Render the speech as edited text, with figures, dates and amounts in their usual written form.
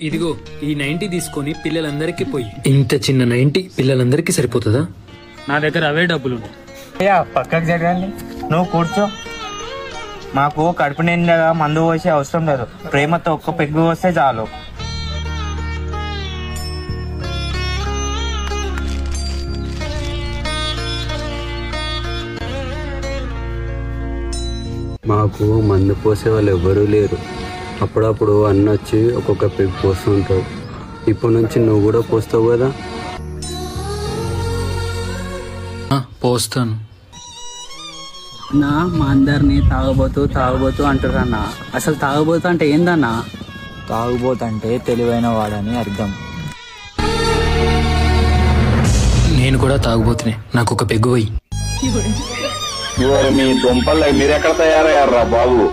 ఇదిగో ఈ 90 తీసుకొని పిల్లలందరికీ పోయి. ఇంత చిన్న 90 పిల్లలందరికీ సరిపోతుందా? నా దగ్గర అవే డబ్బులు. అయ్యా పక్కకు జరగండి, నువ్వు కూర్చో. మాకు కడుపు నిండా మందు పోసే అవసరం లేదు, ప్రేమతో ఒక్క పెగ్గు వస్తే చాలు. మాకు మందు పోసే వాళ్ళు ఎవ్వరూ లేరు. అప్పుడప్పుడు అన్న వచ్చి ఒక్కొక్క పెగ్గు పోస్తుంటాడు. ఇప్పటి నుంచి నువ్వు కూడా పోస్తావు కదా? పోస్తాను. మా అందరినీ తాగబోతూ అంటారన్నా. అసలు తాగబోతు అంటే ఏందన్నా? తాగుబోతంటే తెలివైన వాడని అర్థం. నేను కూడా తాగుబోతునే, నాకు ఒక పెగ్గు పోయి. మీ దుంపలు మీరెక్కడ తయారయ్యారా బాబు?